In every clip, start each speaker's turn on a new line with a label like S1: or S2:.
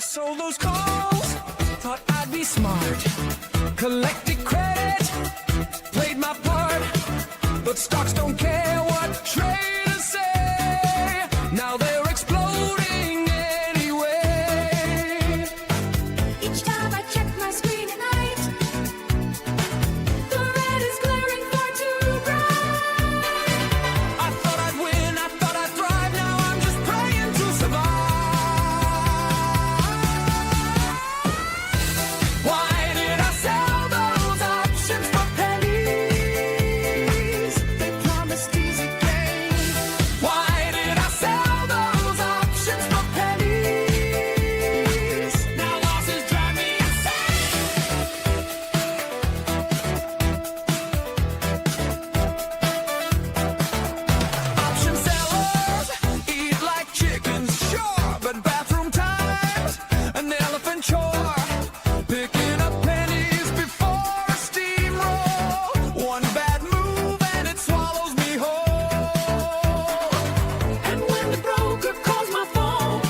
S1: sold those calls, thought I'd be smart. Collected credit, played my part. But stocks don't care what traders say. Now they're exploding anyway.
S2: Each time I check my screen at night, the red is glaring far too bright.
S1: I thought I'd win, I thought I'd thrive. Now I'm just praying to survive. Why did I sell those options for pennies? They promised easy gain. Why did I sell those options for pennies? Now losses drive me insane. Option sellers eat like chickens, sure, but bathroom time's an elephant chore. Picking up pennies before a steamroll. One bad move and it swallows me whole. And when the broker calls my phone,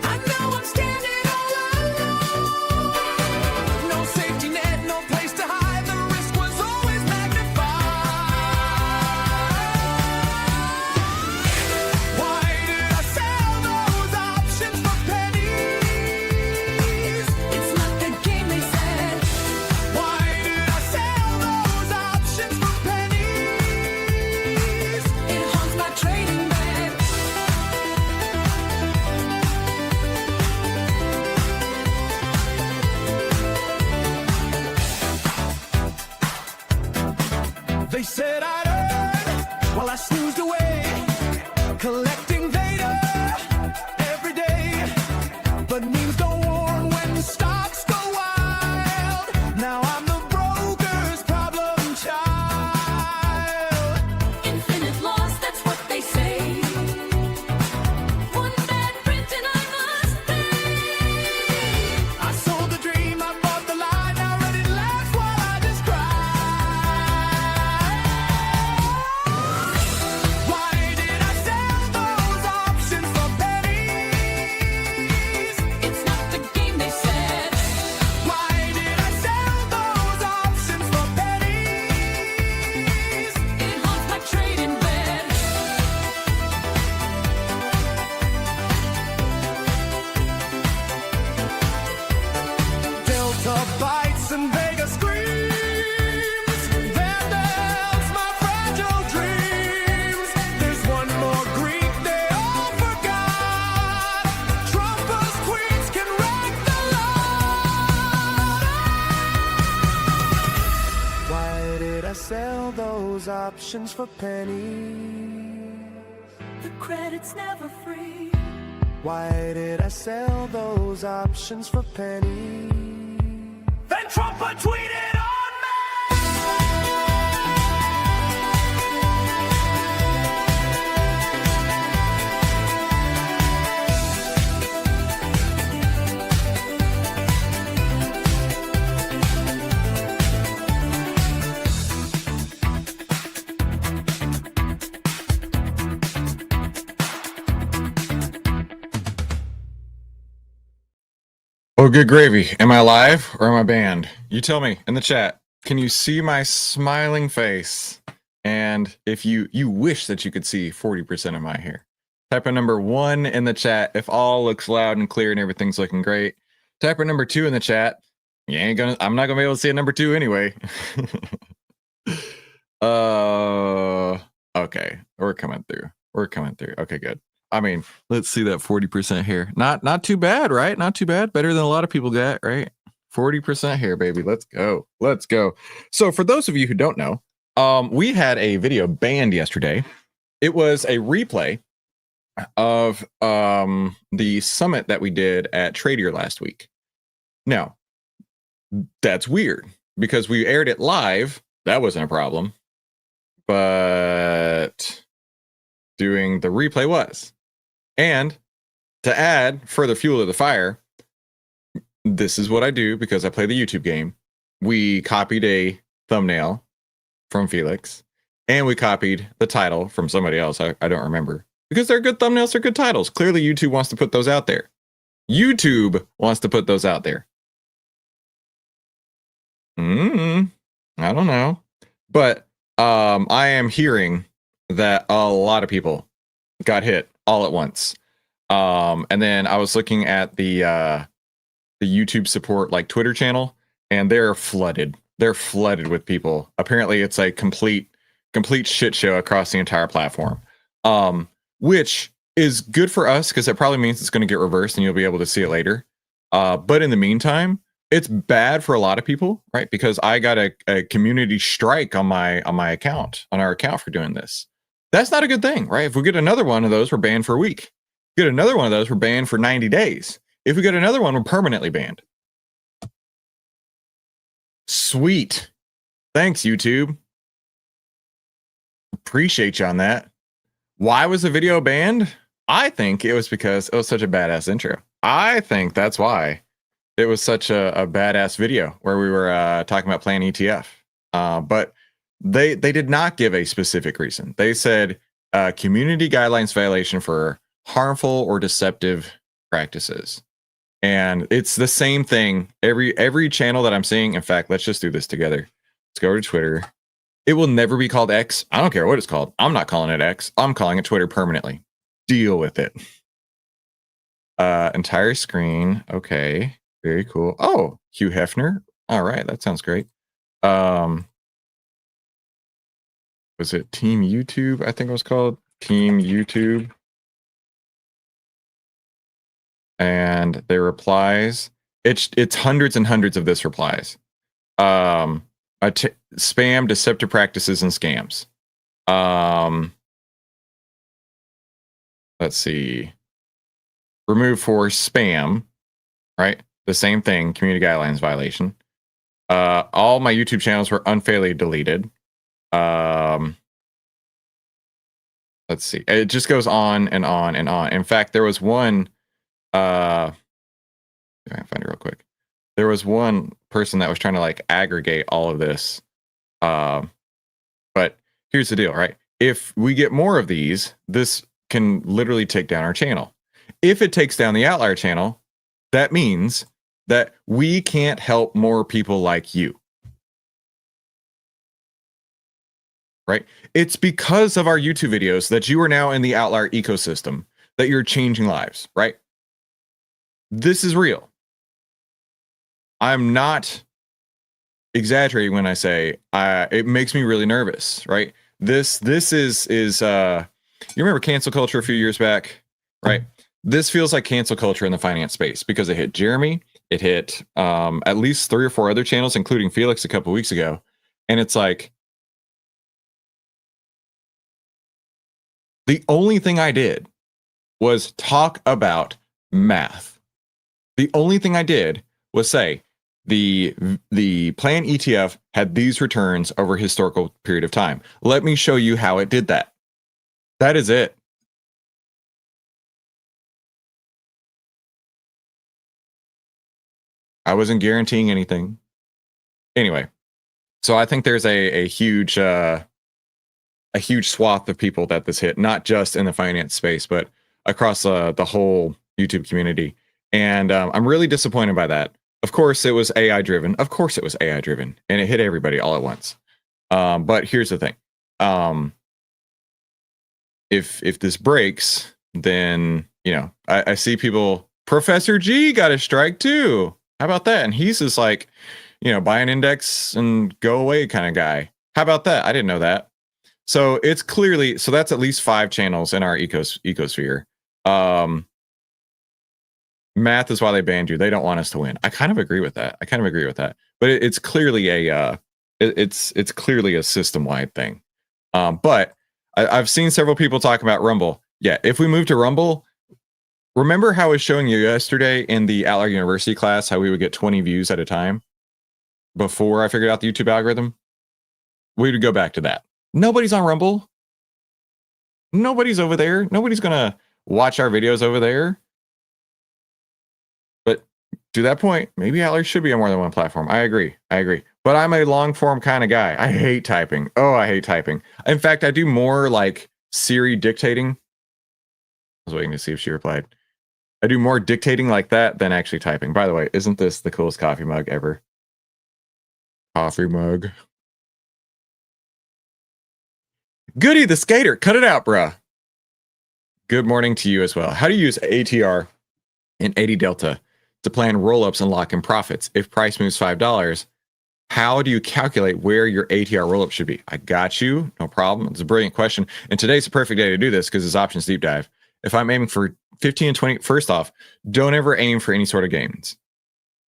S1: I know I'm standing all alone. No safety net, no place to hide. The risk was always magnified. Why did I sell those options for pennies? It's not the game they said. Why did I sell those options for pennies? It haunts my trading bed. They said I'd earn while I snoozed away, collecting data every day. But memes don't warn when stocks go wild. Now I'm the broker's problem child.
S2: Infinite loss, that's what they say. One bad print and I must pay.
S1: I sold the dream, I bought the lie. Now let it last while I just cry. Why did I sell those options for pennies?
S2: It's not the game they said.
S1: Why did I sell those options for pennies?
S2: It haunts my trading bed.
S1: Delta bites and Vega screams. Vandals, my fragile dreams. There's one more Greek they all forgot. Trumpers, queens can wreck the lot. Why did I sell those options for pennies?
S2: The credit's never free.
S1: Why did I sell those options for pennies? Then Trump tweeted on me!
S3: Oh, good gravy. Am I live or am I banned? You tell me in the chat. Can you see my smiling face? And if you wish that you could see 40% of my hair. Type in number 1 in the chat if all looks loud and clear and everything's looking great. Type in number 2 in the chat. I'm not gonna be able to see a number 2 anyway. Okay. We're coming through. Okay, good. I mean, let's see that 40% here. Not too bad, right? Not too bad. Better than a lot of people get, right? 40% here, baby. Let's go. So for those of you who don't know, we had a video banned yesterday. It was a replay of the summit that we did at Tradier last week. Now, that's weird because we aired it live. That wasn't a problem. But doing the replay was. And to add further fuel to the fire, this is what I do because I play the YouTube game. We copied a thumbnail from Felix and we copied the title from somebody else. I don't remember because they're good thumbnails, they're good titles. Clearly YouTube wants to put those out there. YouTube wants to put those out there. I don't know. But I am hearing that a lot of people got hit all at once. And then I was looking at the YouTube support like Twitter channel, and they're flooded. They're flooded with people. Apparently, it's a complete shit show across the entire platform. Which is good for us because it probably means it's going to get reversed and you'll be able to see it later. But in the meantime, it's bad for a lot of people, right? Because I got a community strike on my account, on our account for doing this. That's not a good thing, right? If we get another one of those, we're banned for a week. Get another one of those, we're banned for 90 days. If we get another one, we're permanently banned. Sweet. Thanks, YouTube. Appreciate you on that. Why was the video banned? I think it was because it was such a badass intro. I think that's why it was such a badass video where we were talking about playing ETF. But they did not give a specific reason. They said community guidelines violation for harmful or deceptive practices. And it's the same thing every channel that I'm seeing. In fact, let's just do this together. Let's go to Twitter. It will never be called X. I don't care what it's called. I'm not calling it X. I'm calling it Twitter permanently. Deal with it. Entire screen. Okay. Very cool. Oh, Hugh Hefner. All right. That sounds great. Was it Team YouTube? I think it was called Team YouTube. And their replies. It's hundreds and hundreds of this replies. Spam, deceptive practices, and scams. Let's see. Remove for spam, right? The same thing, community guidelines violation. All my YouTube channels were unfairly deleted. Let's see. It just goes on and on and on. In fact, there was one. I can find it real quick. There was one person that was trying to like aggregate all of this. But here's the deal, right? If we get more of these, this can literally take down our channel. If it takes down the OVTLYR channel, that means that we can't help more people like you. Right? It's because of our YouTube videos that you are now in the OVTLYR ecosystem, that you're changing lives, right? This is real. I'm not exaggerating when I say it makes me really nervous, right? This is you remember cancel culture a few years back, right? This feels like cancel culture in the finance space because it hit Jeremy, it hit at least 3 or 4 other channels, including Felix a couple weeks ago, and it's like the only thing I did was talk about math. The only thing I did was say the plan ETF had these returns over a historical period of time. Let me show you how it did that. That is it. I wasn't guaranteeing anything. Anyway, so I think there's a huge swath of people that this hit, not just in the finance space, but across the whole YouTube community. And I'm really disappointed by that. Of course, it was AI driven. Of course, it was AI driven, and it hit everybody all at once. But here's the thing: if this breaks, then I see people. Professor G got a strike too. How about that? And he's just like, buy an index and go away kind of guy. How about that? I didn't know that. So it's clearly that's at least 5 channels in our ecosphere. Math is why they banned you. They don't want us to win. I kind of agree with that. But it's clearly it's clearly a system-wide thing. But I've seen several people talk about Rumble. Yeah, if we move to Rumble, remember how I was showing you yesterday in the OVTLYR University class how we would get 20 views at a time before I figured out the YouTube algorithm? We would go back to that. Nobody's on Rumble. Nobody's over there. Nobody's gonna watch our videos over there. But to that point, maybe OVTLYR should be on more than one platform. I agree. But I'm a long form kind of guy. I hate typing. Oh, I hate typing. In fact, I do more like Siri dictating. I was waiting to see if she replied. I do more dictating like that than actually typing. By the way, isn't this the coolest coffee mug ever? Coffee mug. Goody the skater. Cut it out, bruh. Good morning to you as well. How do you use ATR and 80 delta to plan roll-ups and lock in profits? If price moves $5, how do you calculate where your ATR roll-up should be? I got you. No problem. It's a brilliant question. And today's a perfect day to do this because it's options deep dive. If I'm aiming for 15 and 20, first off, don't ever aim for any sort of gains.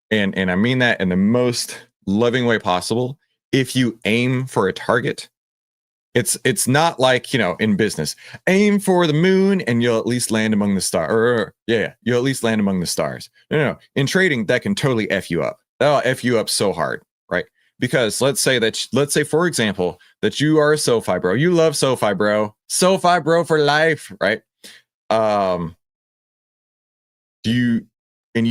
S3: And I mean that in the most loving way possible. If you aim for a target, it's not like, you know, in business, aim for the moon and you'll at least land among the stars. Yeah, you'll at least land among the stars. No. In trading, that can totally F you up. That'll F you up so hard, right? Because let's say, for example, that you are a SoFi bro. You love SoFi bro. SoFi bro for life, right? You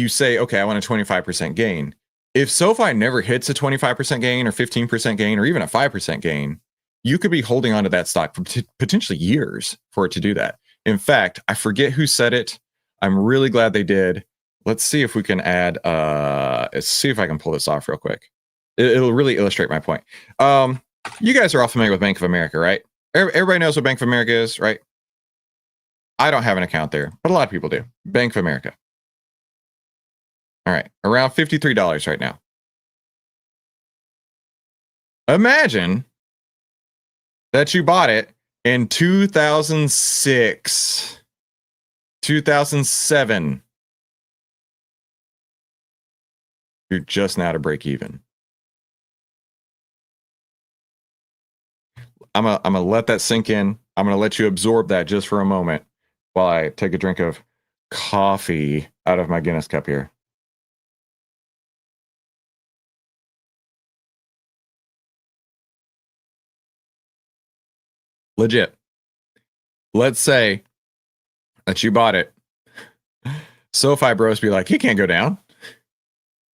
S3: say, okay, I want a 25% gain. If SoFi never hits a 25% gain or 15% gain or even a 5% gain, you could be holding on to that stock for potentially years for it to do that. In fact, I forget who said it. I'm really glad they did. Let's see if we can add, let's see if I can pull this off real quick. It'll really illustrate my point. You guys are all familiar with Bank of America, right? Everybody knows what Bank of America is, right? I don't have an account there, but a lot of people do. Bank of America. All right, around $53 right now. Imagine that you bought it in 2006, 2007. You're just now to break even. I'm gonna let that sink in. I'm gonna let you absorb that just for a moment while I take a drink of coffee out of my Guinness cup here. Legit. Let's say that you bought it. SoFi bros be like, it can't go down.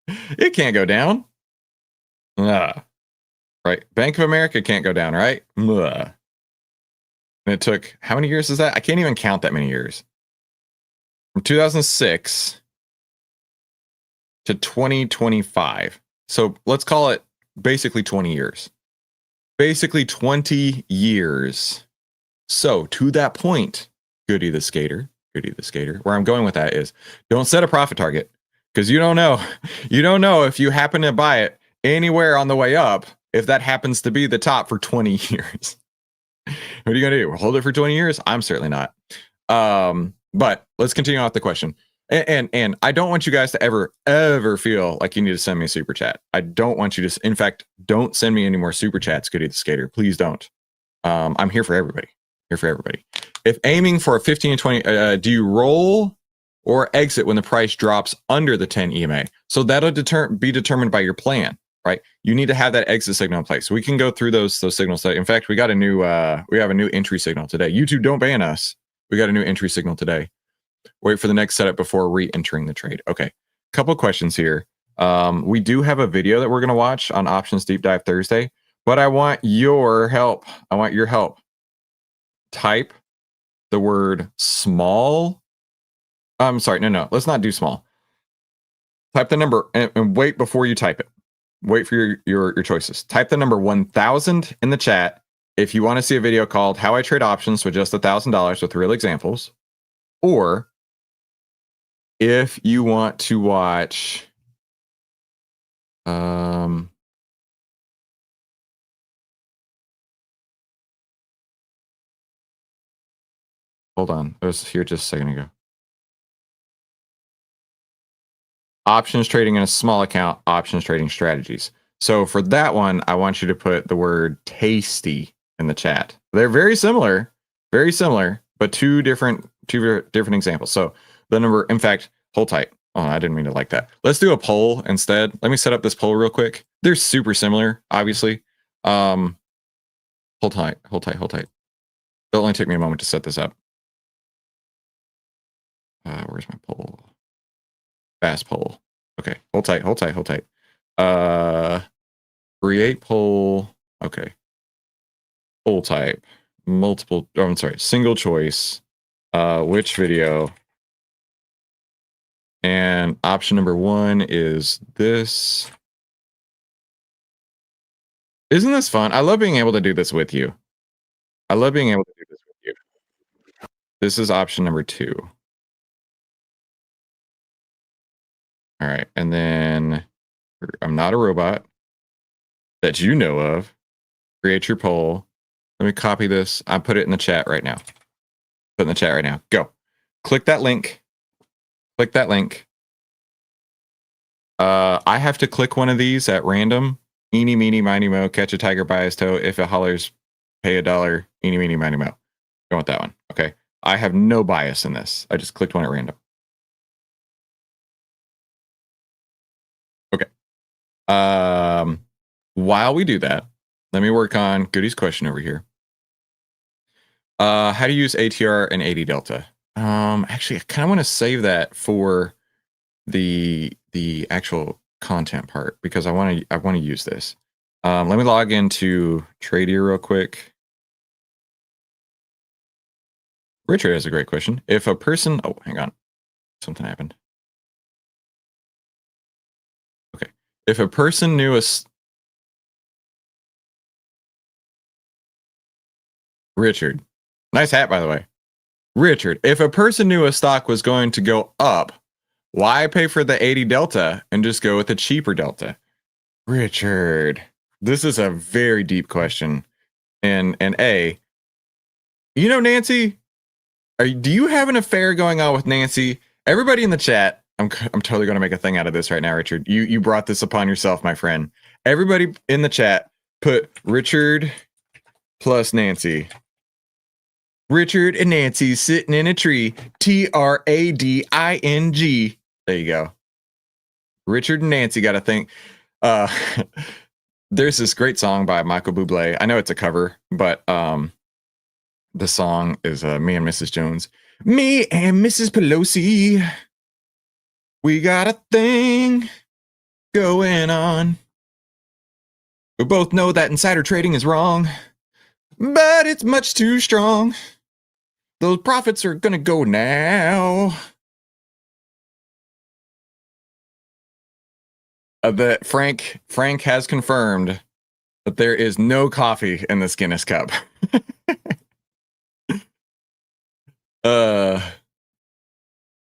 S3: It can't go down. Right. Bank of America can't go down, right? And it took, how many years is that? I can't even count that many years. From 2006 to 2025. So let's call it basically 20 years. Basically 20 years. So to that point, Goody the skater, where I'm going with that is don't set a profit target because you don't know. You don't know if you happen to buy it anywhere on the way up, if that happens to be the top for 20 years. What are you going to do? Hold it for 20 years? I'm certainly not. But let's continue on with the question. And I don't want you guys to ever feel like you need to send me a super chat. I don't want you to, in fact, don't send me any more super chats, Goody the skater. Please don't. I'm here for everybody. If aiming for a 15 and 20, do you roll or exit when the price drops under the 10 EMA? So that'll be determined by your plan, right? You need to have that exit signal in place. So we can go through those signals. In fact, we have a new entry signal today. YouTube, don't ban us. We got a new entry signal today. Wait for the next setup before re-entering the trade. Okay, couple questions here. We do have a video that we're going to watch on Options Deep Dive Thursday, but I want your help. Type the word small. I'm sorry, no, let's not do small. Type the number and wait before you type it. Wait for your choices. Type the number 1,000 in the chat if you want to see a video called How I Trade Options with Just $1,000 with real examples, or if you want to watch hold on, I was here just a second ago. Options trading in a small account, options trading strategies. So for that one, I want you to put the word tasty in the chat. They're very similar, but two different examples. So the number, in fact, hold tight. Oh, I didn't mean to like that. Let's do a poll instead. Let me set up this poll real quick. They're super similar, obviously. Hold tight. It'll only take me a moment to set this up. Where's my poll? Fast poll. Okay, hold tight. Create poll. Okay. Poll type. Single choice. Which video And option number 1 is this. Isn't this fun? I love being able to do this with you. I love being able to do this with you. This is option number 2. All right. And then I'm not a robot that you know of. Create your poll. Let me copy this. I put it in the chat right now. Put in the chat right now. Go. Click that link. Click that link. I have to click one of these at random. Eeny, meeny, miny, mo. Catch a tiger by his toe. If it hollers, pay $1. Eeny, meeny, miny, mo. Go with that one. Okay. I have no bias in this. I just clicked one at random. Okay. While we do that, let me work on Goody's question over here. How to use ATR and AD delta. Actually, I kind of want to save that for the actual content part because I want to use this. Let me log into Tradier real quick. Richard has a great question. If a person, oh, hang on, something happened. Okay, if a person knew Richard, nice hat by the way. Richard, if a person knew a stock was going to go up, why pay for the 80 delta and just go with a cheaper delta? Richard, this is a very deep question. And you know, Nancy, do you have an affair going on with Nancy? Everybody in the chat, I'm totally going to make a thing out of this right now, Richard. You brought this upon yourself, my friend. Everybody in the chat, put Richard plus Nancy. Richard and Nancy sitting in a tree. TRADING. There you go. Richard and Nancy got a thing. There's this great song by Michael Bublé. I know it's a cover, but the song is Me and Mrs. Jones. Me and Mrs. Pelosi. We got a thing going on. We both know that insider trading is wrong, but it's much too strong. Those profits are gonna go now. That Frank has confirmed that there is no coffee in this Guinness cup.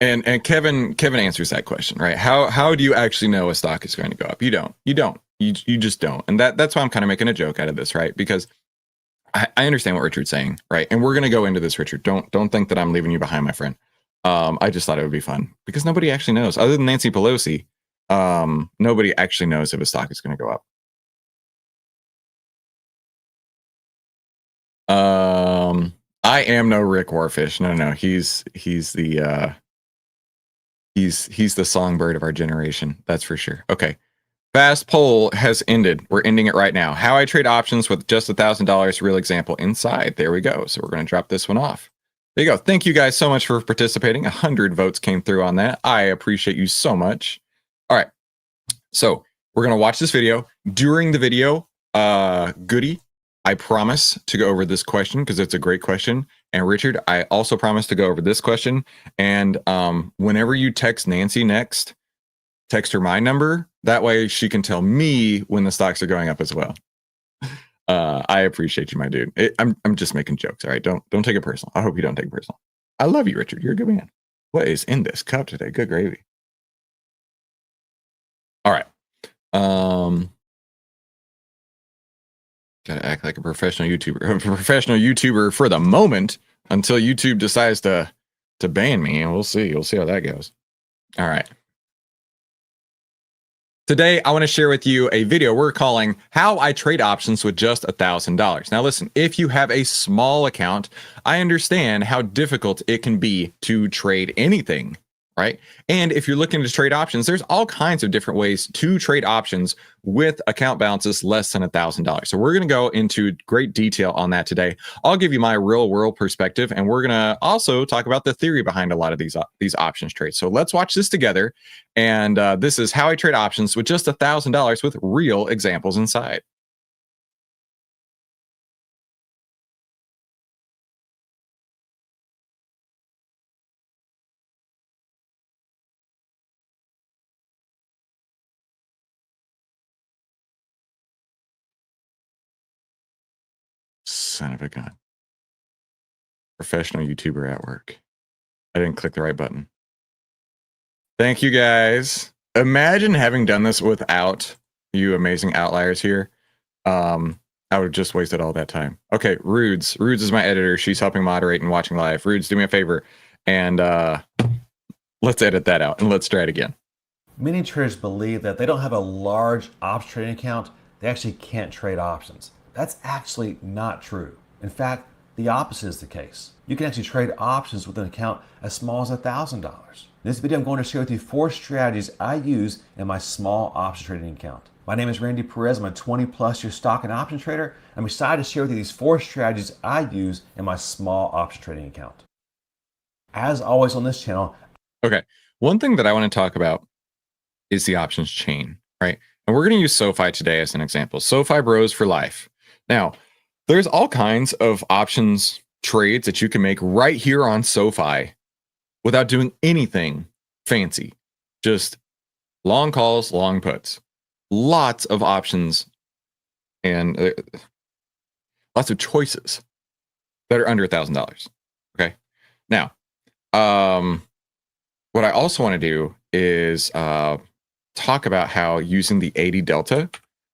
S3: And Kevin answers that question, right? How do you actually know a stock is going to go up? You don't. You just don't. And that's why I'm kind of making a joke out of this, right? Because I understand what Richard's saying, right? And we're gonna go into this, Richard. Don't think that I'm leaving you behind, my friend. I just thought it would be fun because nobody actually knows, other than Nancy Pelosi. Nobody actually knows if a stock is going to go up. I am no Rick Warfish. No. He's the songbird of our generation. That's for sure. Okay. Fast poll has ended. We're ending it right now. How I trade options with just $1,000. Real example inside. There we go. So we're going to drop this one off. There you go. Thank you guys so much for participating. 100 votes came through on that. I appreciate you so much. All right. So we're going to watch this video. During the video, Goody, I promise to go over this question because it's a great question. And Richard, I also promise to go over this question. And whenever you text Nancy next, text her my number. That way she can tell me when the stocks are going up as well. I appreciate you, my dude. I'm just making jokes. All right. Don't take it personal. I hope you don't take it personal. I love you, Richard. You're a good man. What is in this cup today? Good gravy. All right. Gotta act like a professional YouTuber for the moment until YouTube decides to ban me, and we'll see. We'll see how that goes. All right. Today, I want to share with you a video we're calling How I Trade Options with Just $1,000. Now, listen, if you have a small account, I understand how difficult it can be to trade anything, right? And if you're looking to trade options, there's all kinds of different ways to trade options with account balances less than $1,000. So we're going to go into great detail on that today. I'll give you my real world perspective, and we're going to also talk about the theory behind a lot of these options trades. So let's watch this together. And this is how I trade options with just $1,000 with real examples inside. son of a gun. Professional YouTuber at work. I didn't click the right button. Thank you guys. Imagine having done this without you amazing outliers here. I would have just wasted all that time. Okay, Rudes. Rudes is my editor. She's helping moderate and watching live. Rudes, do me a favor. And let's edit that out and let's try it again.
S4: Many traders believe that they don't have a large option trading account, they actually can't trade options. That's actually not true. In fact, the opposite is the case. You can actually trade options with an account as small as $1,000. In this video, I'm going to share with you 4 strategies I use in my small option trading account. My name is Randy Perez. I'm a 20+ year stock and option trader. I'm excited to share with you these 4 strategies I use in my small option trading account. As always on this channel.
S3: Okay, one thing that I want to talk about is the options chain, right? And we're going to use SoFi today as an example. SoFi Bros for life. Now, there's all kinds of options trades that you can make right here on SoFi without doing anything fancy. Just long calls, long puts. Lots of options and lots of choices that are under $1,000. Okay. Now, what I also want to do is talk about how using the 80 delta,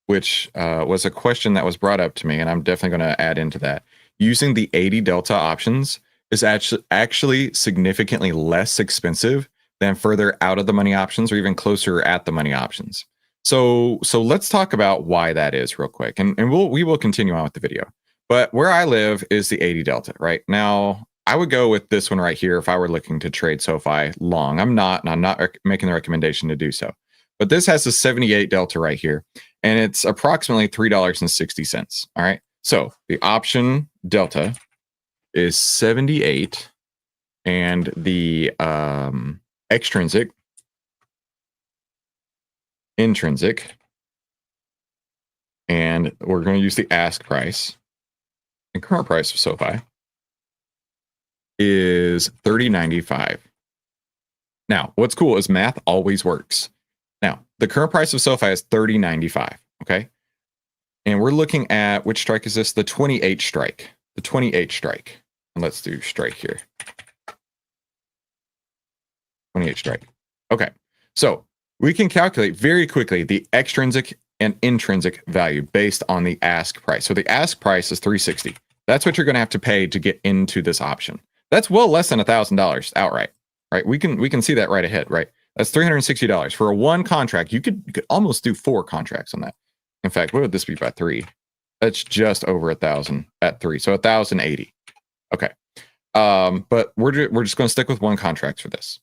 S3: which was a question that was brought up to me, and I'm definitely going to add into that. Using the 80 delta options is actually significantly less expensive than further out of the money options or even closer at the money options. So let's talk about why that is real quick, and we will continue on with the video. But where I live is the 80 delta. Right now, I would go with this one right here if I were looking to trade SoFi long. I'm not making the recommendation to do so. But this has a 78 delta right here, and it's approximately $3.60. All right. So the option delta is 78, and the extrinsic, intrinsic, and we're going to use the ask price and current price of SoFi is $30.95. Now, what's cool is math always works. Now, the current price of SoFi is $30.95. Okay. And we're looking at, which strike is this? The 28 strike. The 28 strike. And let's do strike here. 28 strike. Okay. So we can calculate very quickly the extrinsic and intrinsic value based on the ask price. So the ask price is $360. That's what you're going to have to pay to get into this option. That's well less than $1,000 outright, right? We can see that right ahead, right? That's $360 for a 1 contract. You could almost do 4 contracts on that. In fact, what would this be by 3? That's just over 1,000 at 3, so 1,080. Okay, but we're just going to stick with 1 contract for this.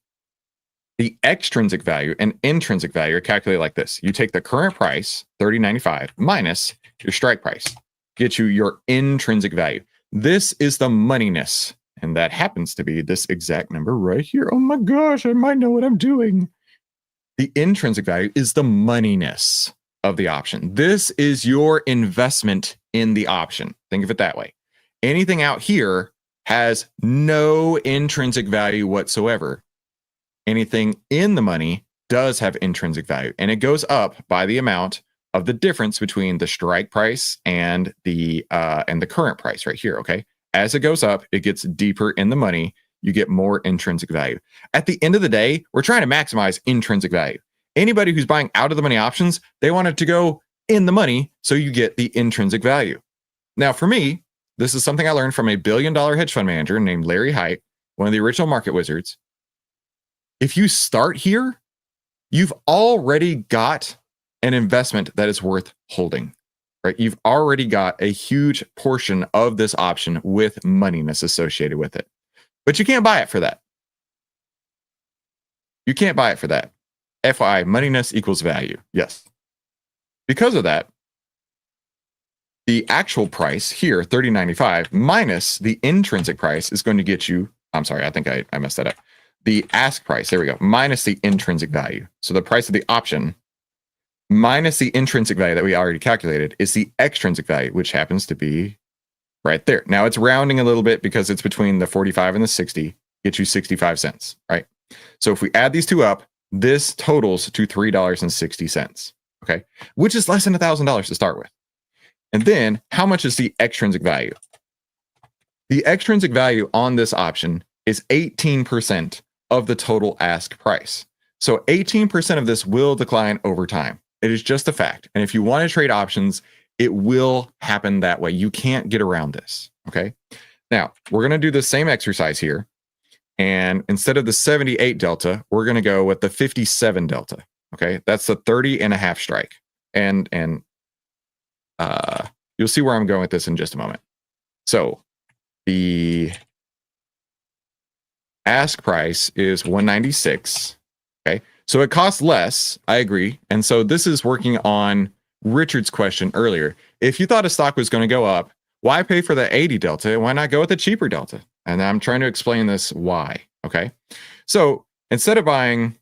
S3: The extrinsic value and intrinsic value are calculated like this. You take the current price, $30.95, minus your strike price, get you your intrinsic value. This is the moneyness, and that happens to be this exact number right here. Oh my gosh, I might know what I'm doing. The intrinsic value is the moneyness of the option. This is your investment in the option. Think of it that way. Anything out here has no intrinsic value whatsoever. Anything in the money does have intrinsic value, and it goes up by the amount of the difference between the strike price and the current price right here. Okay. As it goes up, it gets deeper in the money. You get more intrinsic value. At the end of the day, we're trying to maximize intrinsic value. Anybody who's buying out of the money options, they want it to go in the money, so you get the intrinsic value. Now, for me, this is something I learned from a billion-dollar hedge fund manager named Larry Hite, one of the original market wizards. If you start here, you've already got an investment that is worth holding, right? You've already got a huge portion of this option with moneyness associated with it, but you can't buy it for that. You can't buy it for that. FYI, moneyness equals value. Yes. Because of that, the actual price here, $30.95, minus the intrinsic price is going to get you, I'm sorry, I think I messed that up. The ask price, there we go, minus the intrinsic value. So the price of the option minus the intrinsic value that we already calculated is the extrinsic value, which happens to be right there. Now it's rounding a little bit because it's between the 45 and the 60, gets you 65 cents, right? So if we add these two up, this totals to $3.60, okay? Which is less than $1,000 to start with. And then how much is the extrinsic value? The extrinsic value on this option is 18% of the total ask price. So 18% of this will decline over time. It is just a fact. And if you want to trade options, it will happen that way. You can't get around this. Okay. Now we're going to do the same exercise here. And instead of the 78 delta, we're going to go with the 57 delta. Okay. That's the 30.5 strike. And you'll see where I'm going with this in just a moment. So the ask price is 196. Okay. So it costs less. I agree. And so this is working on Richard's question earlier. If you thought a stock was going to go up, why pay for the 80 delta? Why not go with a cheaper delta? And I'm trying to explain this why. Okay. So instead of buying,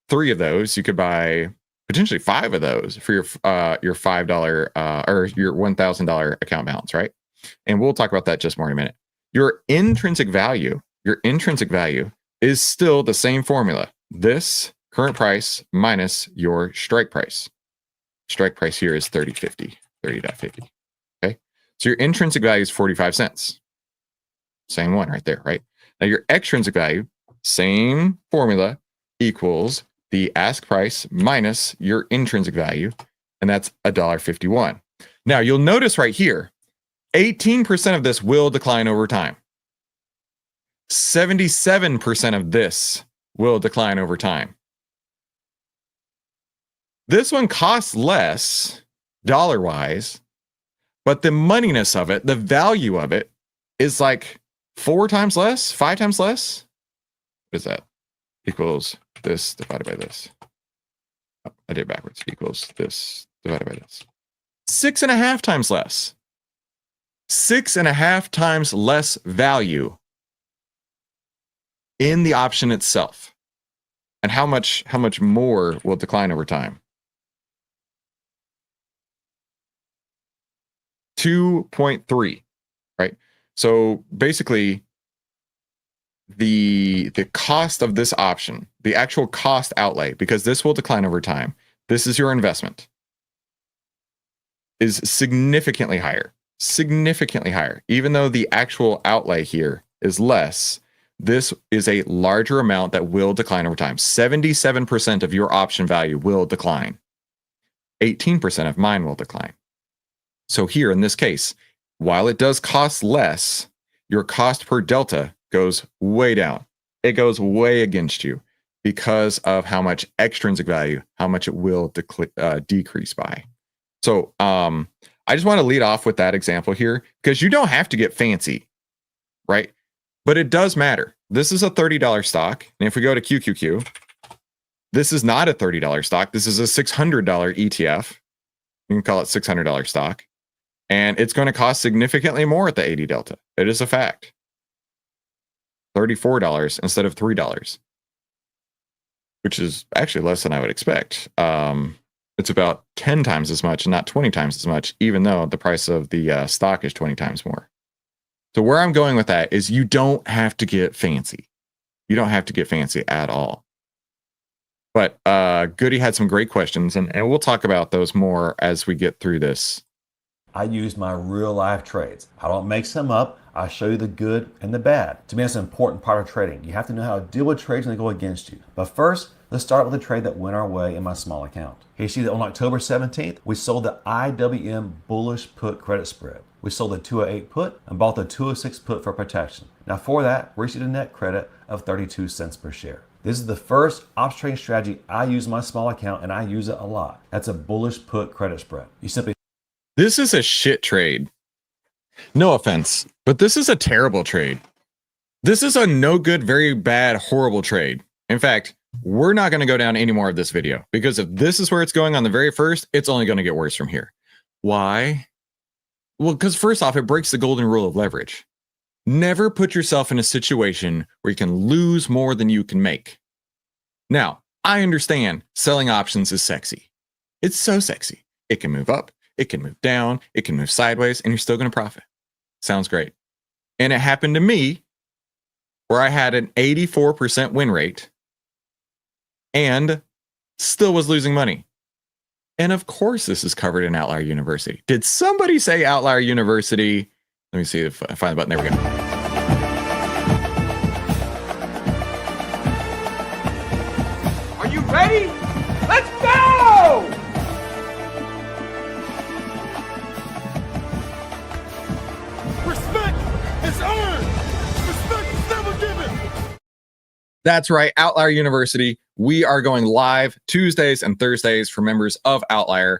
S3: 3 of those, you could buy potentially 5 of those for your $5 or your $1,000 account balance, right? And we'll talk about that just more in a minute. Your intrinsic value is still the same formula. This current price minus your strike price. Strike price here is 30.50. Okay. So your intrinsic value is 45 cents. Same one right there, right? Now your extrinsic value, same formula, equals the ask price minus your intrinsic value, and that's $1.51. Now you'll notice right here, 18% of this will decline over time. 77% of this will decline over time. This one costs less dollar-wise, but the moneyness of it, the value of it, is like 4 times less, 5 times less. What is that? Equals this divided by this. Oh, I did it backwards. Equals this divided by this. 6.5 times less. 6.5 times less value in the option itself. And how much more will decline over time? 2.3, right? So basically, the cost of this option, the actual cost outlay, because this will decline over time, this is your investment, is significantly higher. Significantly higher. Even though the actual outlay here is less, this is a larger amount that will decline over time. 77% of your option value will decline. 18% of mine will decline. So here in this case, while it does cost less, your cost per delta goes way down. It goes way against you because of how much extrinsic value, how much it will decrease by. So I just want to lead off with that example here because you don't have to get fancy, right? But it does matter. This is a $30 stock. And if we go to QQQ, this is not a $30 stock. This is a $600 ETF. You can call it $600 stock. And it's going to cost significantly more at the 80 delta. It is a fact. $34 instead of $3, which is actually less than I would expect. It's about 10 times as much and not 20 times as much, even though the price of the stock is 20 times more. So where I'm going with that is you don't have to get fancy. You don't have to get fancy at all. But Goody had some great questions, and we'll talk about those more as we get through this.
S4: I use my real life trades. I don't make some up. I show you the good and the bad. To me, that's an important part of trading. You have to know how to deal with trades when they go against you. But first, let's start with a trade that went our way in my small account. Here you see that on October 17th, we sold the IWM bullish put credit spread. We sold the 208 put and bought the 206 put for protection. Now for that, we received a net credit of 32 cents per share. This is the first option trading strategy I use in my small account, and I use it a lot. That's a bullish put credit spread. You simply
S3: This is a shit trade. No offense, but this is a terrible trade. This is a no good, very bad, horrible trade. In fact, we're not going to go down any more of this video because if this is where it's going on the very first, it's only going to get worse from here. Why? Well, because first off, it breaks the golden rule of leverage. Never put yourself in a situation where you can lose more than you can make. Now, I understand selling options is sexy. It's so sexy. It can move up. It can move down, it can move sideways, and you're still going to profit. Sounds great. And it happened to me where I had an 84% win rate and still was losing money. And of course, this is covered in OVTLYR University. Did somebody say OVTLYR University? Let me see if I find the button. There we go.
S5: Are you ready? Let's go!
S1: Respect is earned. Respect is never given.
S3: That's right, OVTLYR University. We are going live Tuesdays and Thursdays for members of OVTLYR,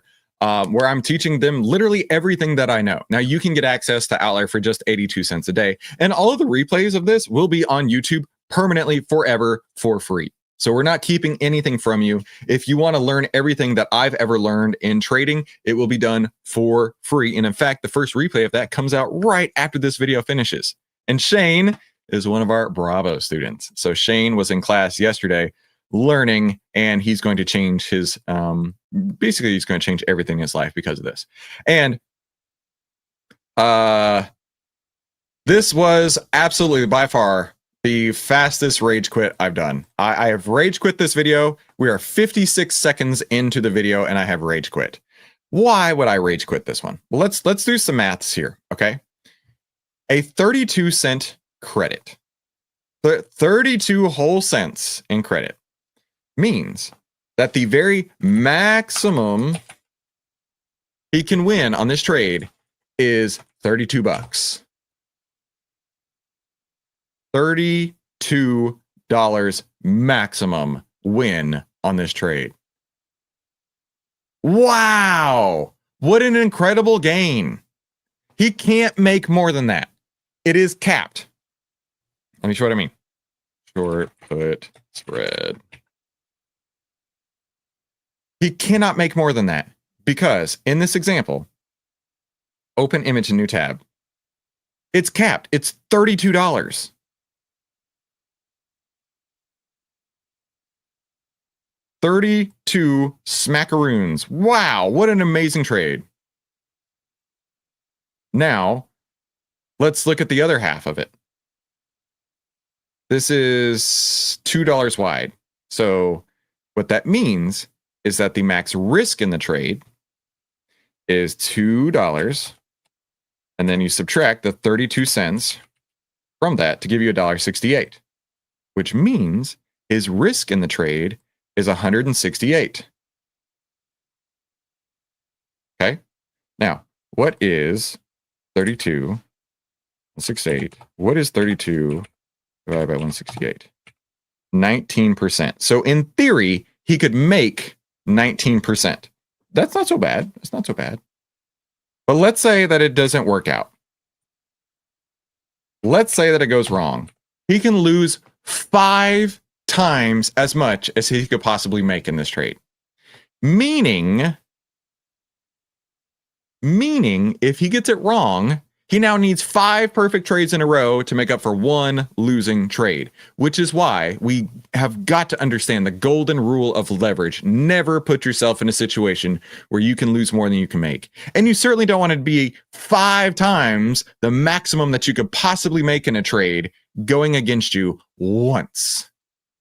S3: where I'm teaching them literally everything that I know. Now, you can get access to OVTLYR for just 82 cents a day, and all of the replays of this will be on YouTube permanently forever for free. So we're not keeping anything from you. If you want to learn everything that I've ever learned in trading, it will be done for free. And in fact, the first replay of that comes out right after this video finishes. And Shane is one of our Bravo students. So Shane was in class yesterday learning, and he's going to change his, basically he's going to change everything in his life because of this. And this was absolutely by far the fastest rage quit I've done. I have rage quit this video. We are 56 seconds into the video and I have rage quit. Why would I rage quit this one? Well, let's do some maths here, okay? A 32-cent credit, 32 whole cents in credit means that the very maximum he can win on this trade is 32 bucks. $32 maximum win on this trade. Wow, what an incredible gain. He can't make more than that. It is capped. Let me show what I mean. Short put spread. He cannot make more than that because in this example, open image in new tab, it's capped. It's $32. $32 smackaroons. Wow, what an amazing trade. Now, let's look at the other half of it. This is $2 wide. So what that means is that the max risk in the trade is $2. And then you subtract the 32 cents from that to give you $1.68, which means his risk in the trade is 168. Okay. Now, what is 32? 168. What is 32 divided by 168? 19%. So in theory, he could make 19%. That's not so bad. That's not so bad. But let's say that it doesn't work out. Let's say that it goes wrong. He can lose 5 times as much as he could possibly make in this trade. Meaning if he gets it wrong, he now needs 5 perfect trades in a row to make up for 1 losing trade, which is why we have got to understand the golden rule of leverage. Never put yourself in a situation where you can lose more than you can make. And you certainly don't want to be 5 times the maximum that you could possibly make in a trade going against you once.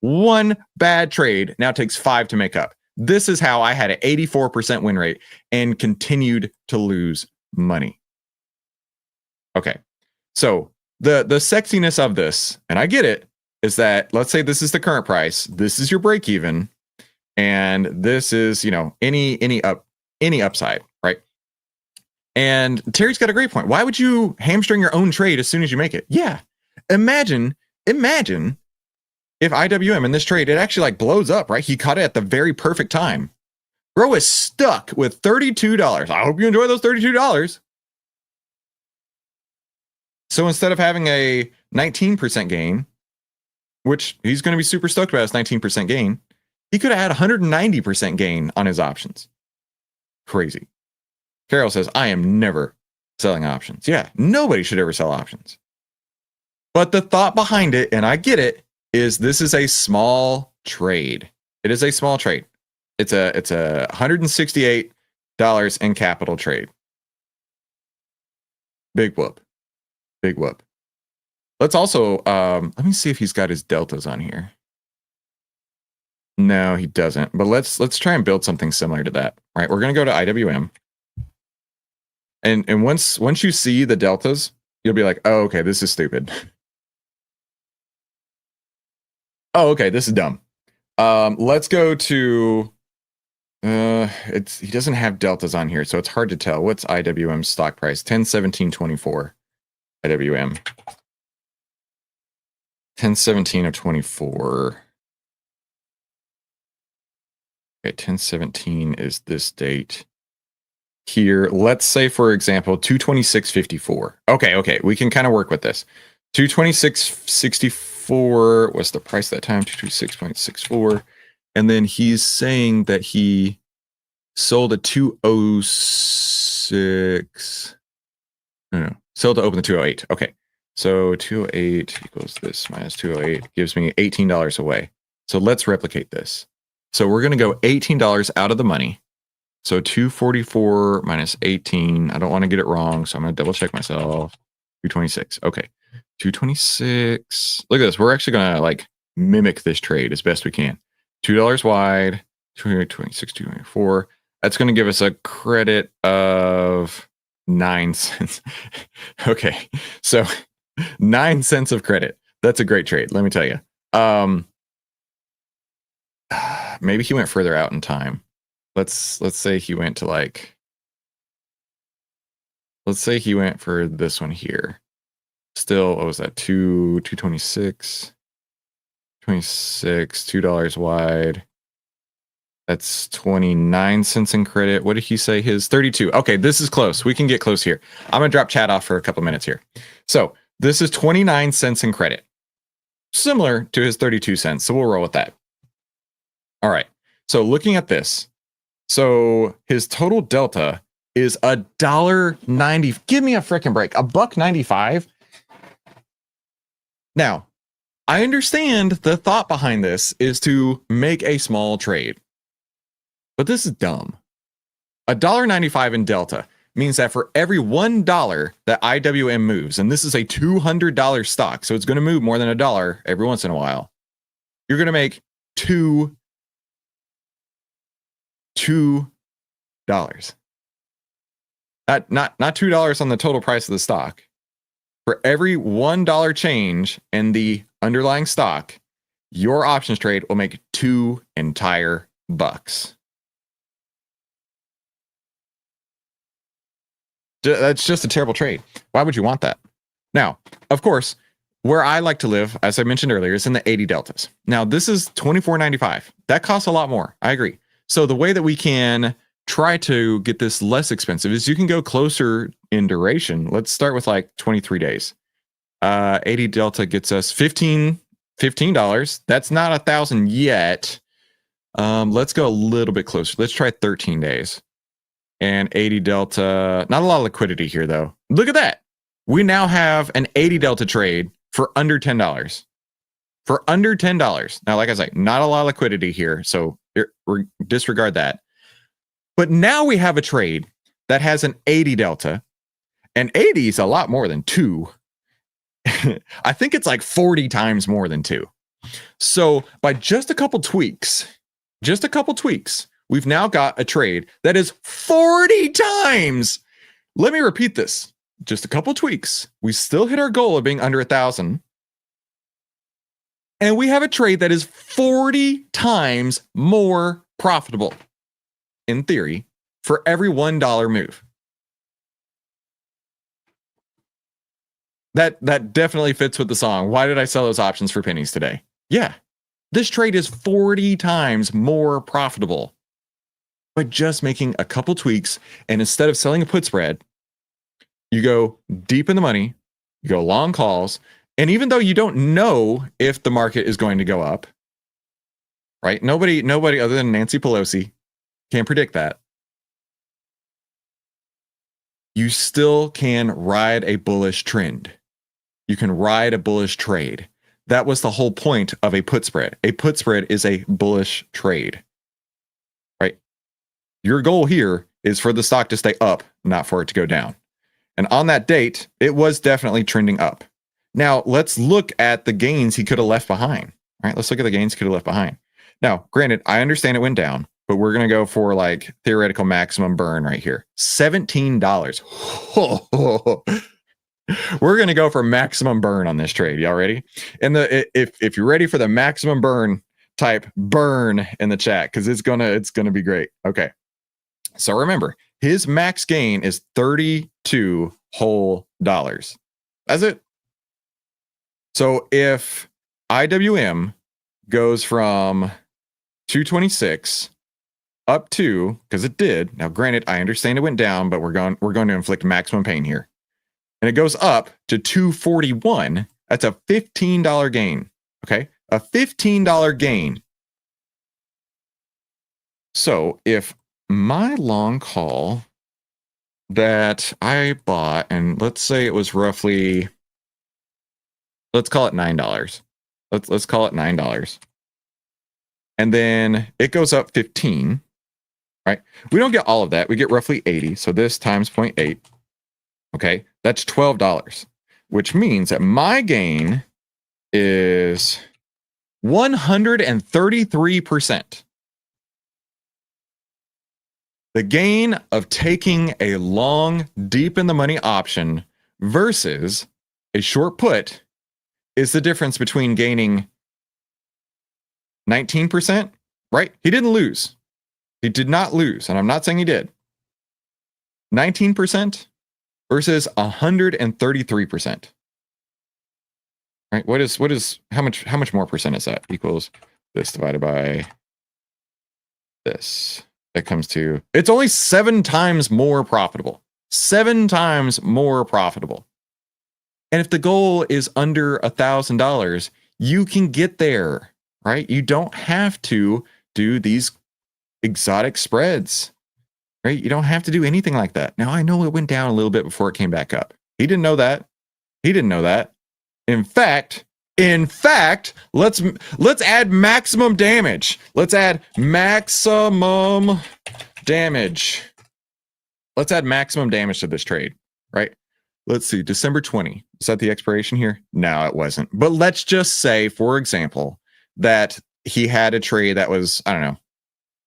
S3: 1 bad trade now takes 5 to make up. This is how I had an 84% win rate and continued to lose money. Okay, so the sexiness of this, and I get it, is that let's say this is the current price, this is your break even, and this is, you know, any upside, right? And Terry's got a great point. Why would you hamstring your own trade as soon as you make it? Yeah, imagine if IWM in this trade, it actually like blows up, right? He caught it at the very perfect time. Bro is stuck with $32. I hope you enjoy those $32. So instead of having a 19% gain, which he's going to be super stoked about his 19% gain, he could have had 190% gain on his options. Crazy. Carol says, I am never selling options. Yeah, nobody should ever sell options. But the thought behind it, and I get it, is this is a small trade. It is a small trade. It's a $168 in capital trade. Big whoop. Big whoop. Let's also, let me see if he's got his deltas on here. No, he doesn't. But let's try and build something similar to that, right? We're going to go to IWM. And once you see the deltas, you'll be like, oh, okay, this is stupid. Oh, okay, this is dumb. Let's go to he doesn't have deltas on here, so it's hard to tell. What's IWM's stock price? 1017.24 IWM. 1017 of 24. Okay, 1017 is this date. Here, let's say, for example, 226.54. Okay, we can kind of work with this. 226.64 was the price that time, 226.64. And then he's saying that he sold a 206. No, sold to open the 208. Okay, so 208 equals this minus 208 gives me $18 away. So let's replicate this. So we're going to go $18 out of the money. So 244 minus 18. I don't want to get it wrong, so I'm going to double check myself. 226. Okay. 226. Look at this. We're actually going to like mimic this trade as best we can. $2 wide, 226, 224. That's going to give us a credit of 9 cents. Okay. So 9 cents of credit. That's a great trade. Let me tell you. Maybe he went further out in time. Let's say he went to like, let's say he went for this one here. Still, what was that? 226, 26, $2 wide. That's 29 cents in credit. What did he say? His 32. Okay, this is close. We can get close here. I'm gonna drop chat off for a couple minutes here. So this is 29 cents in credit, similar to his 32 cents. So we'll roll with that. All right. So looking at this, so his total delta is $1.90. Give me a freaking break. $1.95. Now, I understand the thought behind this is to make a small trade, but this is dumb. $1.95 in delta means that for every $1 that IWM moves, and this is a $200 stock, so it's going to move more than $1 every once in a while, you're going to make $2. Not $2 on the total price of the stock. For every $1 change in the underlying stock, your options trade will make 2 entire bucks. That's just a terrible trade. Why would you want that? Now, of course, where I like to live, as I mentioned earlier, is in the 80 deltas. Now, this is $24.95. That costs a lot more. I agree. So the way that we can try to get this less expensive is you can go closer in duration. Let's start with like 23 days. 80 delta gets us $15. That's not 1,000 yet. Let's go a little bit closer. Let's try 13 days. And 80 delta, not a lot of liquidity here though. Look at that. We now have an 80 delta trade for under $10. For under $10. Now, like I say, not a lot of liquidity here, so disregard that. But now we have a trade that has an 80 delta, and 80 is a lot more than 2. I think it's like 40 times more than 2. So by just a couple tweaks, we've now got a trade that is 40 times. Let me repeat this. Just a couple tweaks. We still hit our goal of being under 1,000. And we have a trade that is 40 times more profitable, in theory, for every $1 move. That definitely fits with the song. Why did I sell those options for pennies today? Yeah, this trade is 40 times more profitable by just making a couple tweaks. And instead of selling a put spread, you go deep in the money, you go long calls. And even though you don't know if the market is going to go up, right? Nobody other than Nancy Pelosi can predict that. You still can ride a bullish trend. You can ride a bullish trade. That was the whole point of a put spread. A put spread is a bullish trade, right? Your goal here is for the stock to stay up, not for it to go down. And on that date, it was definitely trending up. Now, let's look at the gains he could have left behind. All right, let's look at the gains he could have left behind. Now, granted, I understand it went down, but we're going to go for like theoretical maximum burn right here. $17. We're gonna go for maximum burn on this trade. Y'all ready? And if you're ready for the maximum burn, type burn in the chat because it's gonna be great. Okay. So remember, his max gain is 32 whole dollars. That's it. So if IWM goes from 226 up to, because it did. Now, granted, I understand it went down, but we're going to inflict maximum pain here. And it goes up to 241. That's a $15 gain. Okay, a $15 gain. So if my long call that I bought, and let's say it was roughly, let's call it $9. Let's call it $9. And then it goes up 15, right? We don't get all of that. We get roughly 80. So this times 0.8. Okay, that's $12, which means that my gain is 133%. The gain of taking a long, deep in the money option versus a short put is the difference between gaining 19%, right? He didn't lose. He did not lose. And I'm not saying he did. 19% versus 133%. Right? What is how much more percent is that? Equals this divided by this. That comes to, it's only 7 times more profitable. 7 times more profitable. And if the goal is under $1,000, you can get there, right? You don't have to do these exotic spreads, right? You don't have to do anything like that. Now, I know it went down a little bit before it came back up. He didn't know that. He didn't know that. In fact, let's add maximum damage. Let's add maximum damage. Let's add maximum damage to this trade, right? Let's see, December 20. Is that the expiration here? No, it wasn't. But let's just say, for example, that he had a trade that was, I don't know,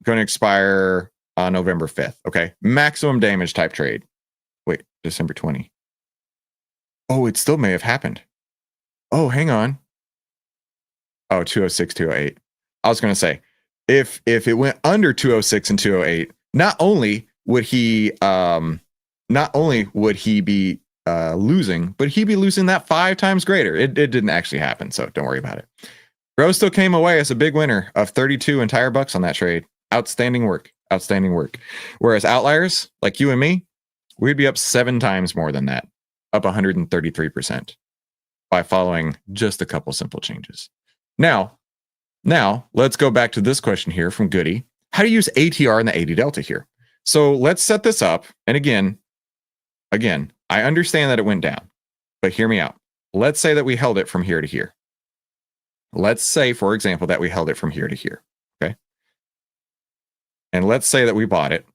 S3: going to expire on November 5th. Okay, maximum damage type trade. Wait, December 20. Oh, it still may have happened. Oh, hang on. Oh, 206, 208. I was going to say, if it went under 206 and 208, not only would he be losing, but he'd be losing that 5 times greater. It didn't actually happen, so don't worry about it. Rose still came away as a big winner of 32 entire bucks on that trade. Outstanding work. Outstanding work. Whereas outliers like you and me, we'd be up 7 times more than that, up 133%. By following just a couple simple changes. Now, let's go back to this question here from Goody. How do you use ATR in the 80 delta here? So let's set this up. And again, I understand that it went down, but hear me out. Let's say that we held it from here to here. Let's say, for example, that we held it from here to here. Okay. And let's say that we bought it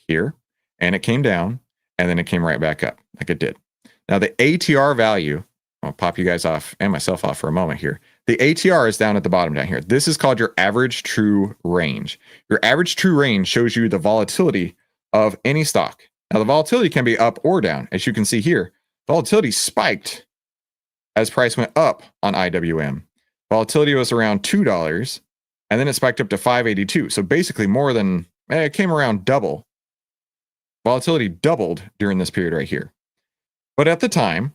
S3: here and it came down and then it came right back up like it did. Now the ATR value, I'll pop you guys off and myself off for a moment here. The ATR is down at the bottom down here. This is called your average true range. Your average true range shows you the volatility of any stock. Now the volatility can be up or down. As you can see here, volatility spiked as price went up on IWM. Volatility was around $2 and then it spiked up to 582. So basically more than, it came around double. Volatility doubled during this period right here. But at the time,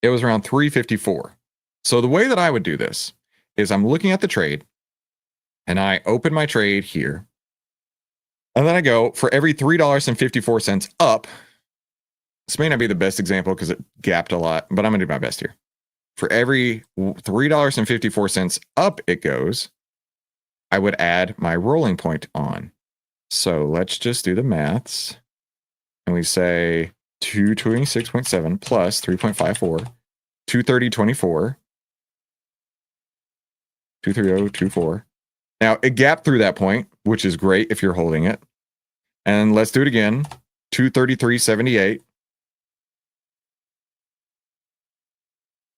S3: it was around 354. So the way that I would do this is I'm looking at the trade and I open my trade here. And then I go for every $3.54 up. This may not be the best example because it gapped a lot, but I'm going to do my best here. For every $3.54 up it goes, I would add my rolling point on. So let's just do the maths. And we say 226.7 plus 3.54, 230.24, 230.24. Now it gapped through that point, which is great if you're holding it. And let's do it again. 233.78.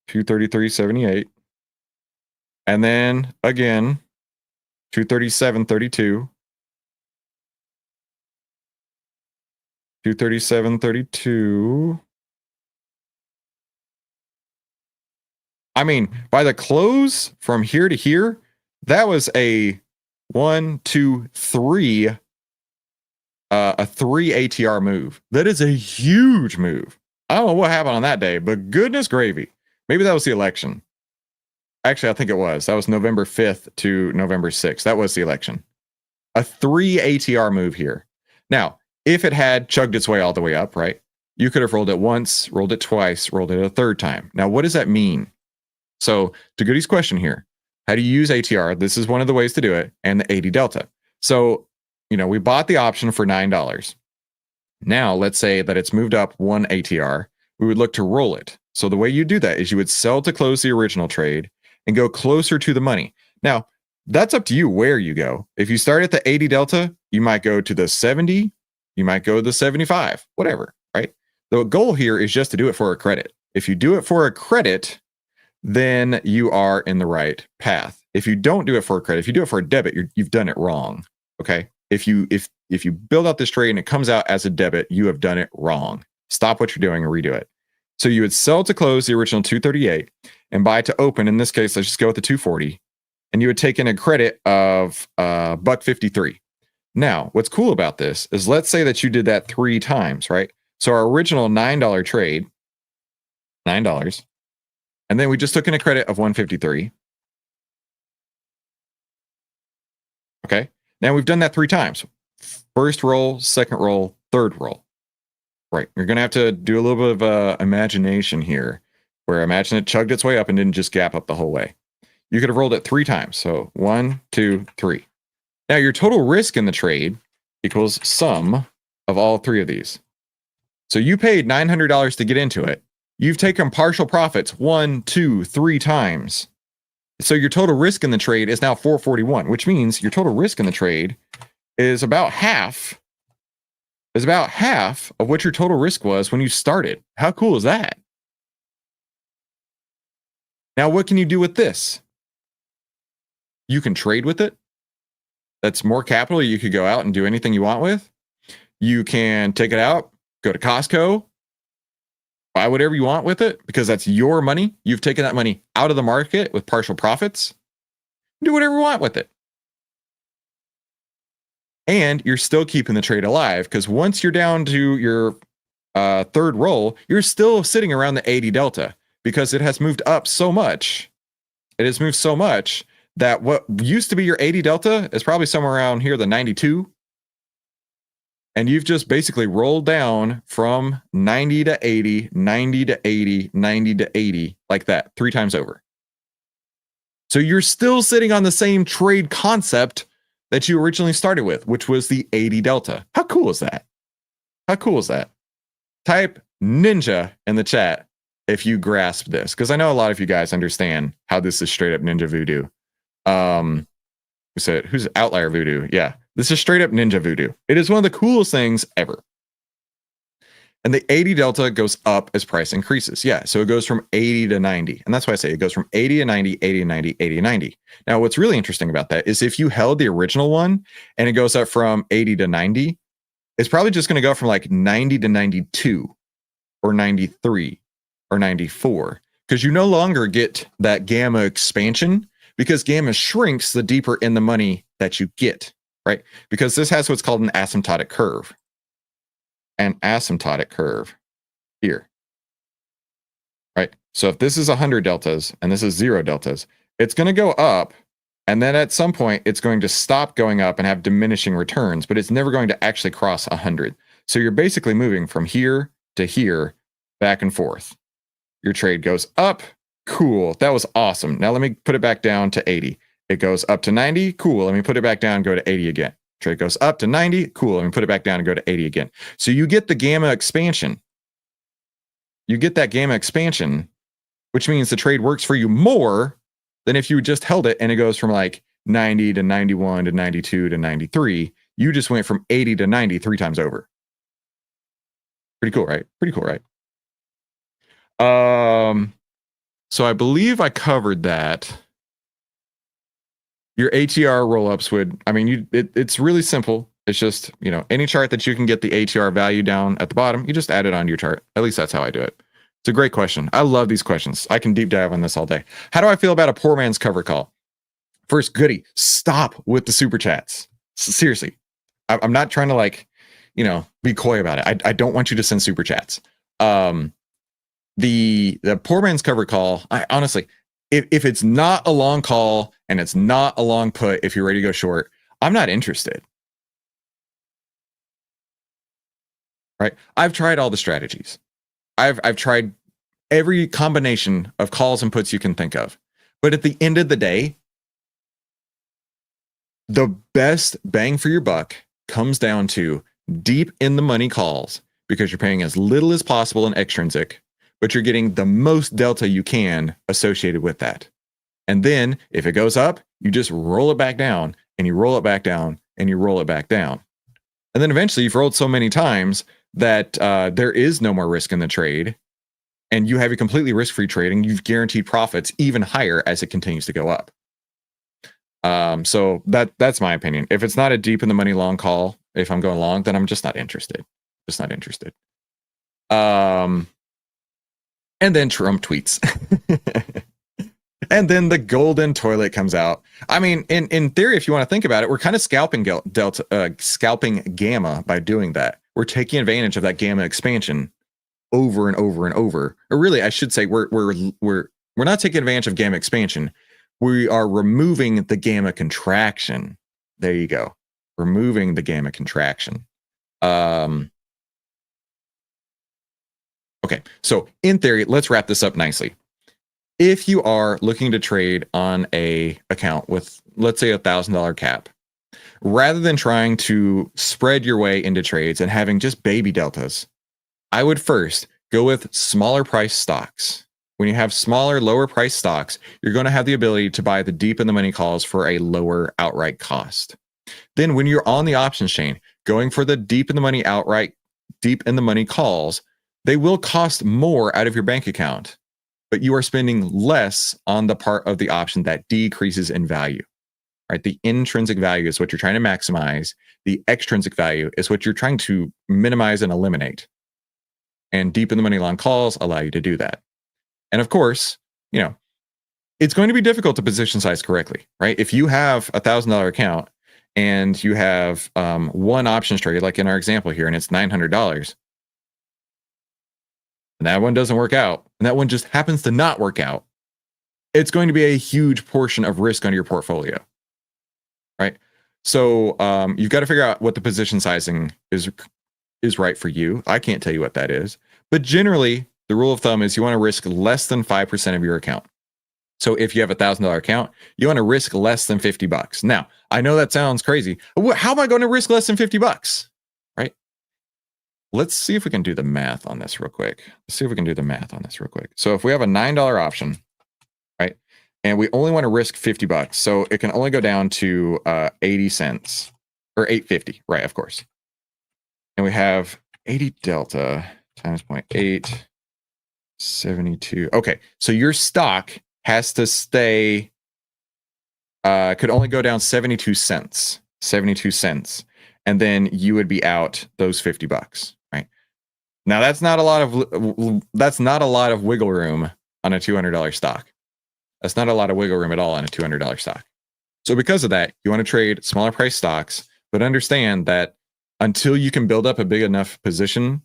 S3: 233.78. And then again, 237.32. 237.32. I mean, by the close from here to here, that was a 1, 2, 3, a 3 ATR move. That is a huge move. I don't know what happened on that day, but goodness gravy. Maybe that was the election. Actually, I think it was. That was November 5th to November 6th. That was the election. A 3 ATR move here. Now, if it had chugged its way all the way up, right? You could have rolled it once, rolled it twice, rolled it a third time. Now, what does that mean? So, to Goody's question here, how do you use ATR? This is one of the ways to do it, and the 80 delta. So, we bought the option for $9. Now, let's say that it's moved up 1 ATR. We would look to roll it. So, the way you do that is you would sell to close the original trade and go closer to the money. Now, that's up to you where you go. If you start at the 80 delta, you might go to the 70, you might go to the 75, whatever, right? The goal here is just to do it for a credit. If you do it for a credit, then you are in the right path. If you don't do it for a credit, if you do it for a debit, you've done it wrong. Okay. If you build out this trade and it comes out as a debit, you have done it wrong. Stop what you're doing and redo it. So you would sell to close the original 238 and buy to open. In this case, let's just go with the 240. And you would take in a credit of $1.53. Now, what's cool about this is let's say that you did that 3 times, right? So our original $9 trade, $9, and then we just took in a credit of $1.53. Okay. Now we've done that 3 times. First roll, second roll, third roll. Right. You're going to have to do a little bit of imagination here, where imagine it chugged its way up and didn't just gap up the whole way. You could have rolled it 3 times. So 1, 2, 3. Now your total risk in the trade equals sum of all 3 of these. So you paid $900 to get into it. You've taken partial profits 1, 2, 3 times. So your total risk in the trade is now 441, which means your total risk in the trade is about half of what your total risk was when you started. How cool is that? Now, what can you do with this? You can trade with it. That's more capital you could go out and do anything you want with. You can take it out, go to Costco, buy whatever you want with it because that's your money. You've taken that money out of the market with partial profits. Do whatever you want with it. And you're still keeping the trade alive because once you're down to your third roll, you're still sitting around the 80 delta because it has moved up so much. It has moved so much that what used to be your 80 delta is probably somewhere around here, the 92. And you've just basically rolled down from 90 to 80, 90 to 80, 90 to 80, like that, 3 times over. So you're still sitting on the same trade concept that you originally started with, which was the 80 delta. How cool is that? How cool is that? Type ninja in the chat if you grasp this, because I know a lot of you guys understand how this is straight up ninja voodoo. Who's outlier voodoo? Yeah, this is straight up ninja voodoo. It is one of the coolest things ever. And the 80 delta goes up as price increases. Yeah, so it goes from 80 to 90. And that's why I say it goes from 80 to 90, 80 to 90, 80 to 90. Now, what's really interesting about that is if you held the original one and it goes up from 80 to 90, it's probably just going to go from like 90 to 92 or 93 or 94 because you no longer get that gamma expansion because gamma shrinks the deeper in the money that you get, right? Because this has what's called an asymptotic curve. An asymptotic curve here, right? So if this is 100 deltas and this is 0 deltas, it's going to go up. And then at some point, it's going to stop going up and have diminishing returns, but it's never going to actually cross 100. So you're basically moving from here to here, back and forth. Your trade goes up. Cool. That was awesome. Now let me put it back down to 80. It goes up to 90. Cool. Let me put it back down and go to 80 again. Trade goes up to 90. Cool. Let me put it back down and go to 80 again. So you get the gamma expansion. You get that gamma expansion, which means the trade works for you more than if you just held it and it goes from like 90 to 91 to 92 to 93. You just went from 80 to 90 3 times over. Pretty cool, right? Pretty cool, right? So I believe I covered that. Your ATR rollups would, I mean, it's really simple. It's just, any chart that you can get the ATR value down at the bottom, you just add it onto your chart. At least that's how I do it. It's a great question. I love these questions. I can deep dive on this all day. How do I feel about a poor man's cover call? First, Goody, stop with the super chats. Seriously, I'm not trying to like, be coy about it. I don't want you to send super chats. The poor man's cover call, I honestly, if it's not a long call and it's not a long put, if you're ready to go short, I'm not interested. Right? I've tried all the strategies. I've tried every combination of calls and puts you can think of. But at the end of the day, the best bang for your buck comes down to deep in the money calls, because you're paying as little as possible in extrinsic, but you're getting the most delta you can associated with that. And then if it goes up, you just roll it back down, and you roll it back down, and you roll it back down. And then eventually you've rolled so many times that there is no more risk in the trade, and you have a completely risk-free trade, and you've guaranteed profits even higher as it continues to go up. So that's my opinion. If it's not a deep in the money long call, if I'm going long, then I'm just not interested. Just not interested. And then Trump tweets. And then the golden toilet comes out. I mean, in theory, if you want to think about it, we're kind of scalping gamma by doing that. We're taking advantage of that gamma expansion over and over and over. Or really, I should say we're not taking advantage of gamma expansion. We are removing the gamma contraction. There you go. Removing the gamma contraction. Okay, so in theory, let's wrap this up nicely. If you are looking to trade on a account with, let's say, $1,000 cap, rather than trying to spread your way into trades and having just baby deltas, I would first go with smaller price stocks. When you have smaller, lower price stocks, you're going to have the ability to buy the deep in the money calls for a lower outright cost. Then when you're on the options chain, going for the deep in the money calls, they will cost more out of your bank account, but you are spending less on the part of the option that decreases in value. Right? The intrinsic value is what you're trying to maximize. The extrinsic value is what you're trying to minimize and eliminate. And deep in the money long calls allow you to do that. And of course, it's going to be difficult to position size correctly, right? If you have $1,000 account and you have one options trade, like in our example here, and it's $900, and that one doesn't work out, and that one just happens to not work out, it's going to be a huge portion of risk on your portfolio, right? So you've got to figure out what the position sizing is right for you. I can't tell you what that is, but generally, the rule of thumb is you want to risk less than 5% of your account. So if you have $1,000 account, you want to risk less than $50. Now, I know that sounds crazy. How am I going to risk less than $50? Right? Let's see if we can do the math on this real quick. So if we have a $9 option, right? And we only want to risk $50. So it can only go down to 80 cents or $8.50, right? Of course. And we have 80 delta times 0.8. 72. Okay, so your stock has to stay, could only go down 72 cents, and then you would be out those $50, right? Now that's not a lot of wiggle room on a $200 stock. That's not a lot of wiggle room at all on a $200 stock. So because of that, you want to trade smaller price stocks, but understand that until you can build up a big enough position,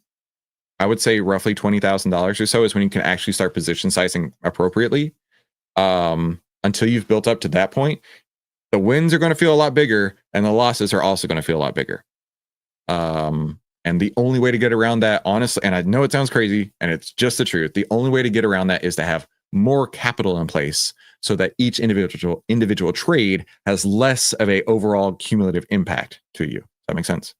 S3: I would say roughly $20,000 or so is when you can actually start position sizing appropriately. Until you've built up to that point, the wins are going to feel a lot bigger and the losses are also going to feel a lot bigger. And the only way to get around that, honestly, and I know it sounds crazy and it's just the truth, the only way to get around that is to have more capital in place so that each individual trade has less of a overall cumulative impact to you. Does that make sense?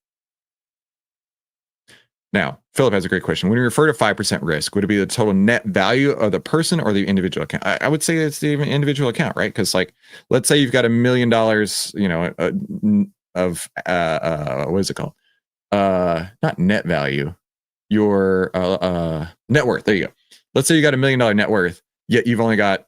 S3: Now, Philip has a great question. When you refer to 5% risk, would it be the total net value of the person or the individual account? I would say it's the individual account, right? Because, like, let's say you've got $1 million, of what is it called? Not net value, your net worth. There you go. Let's say you got $1 million net worth, yet you've only got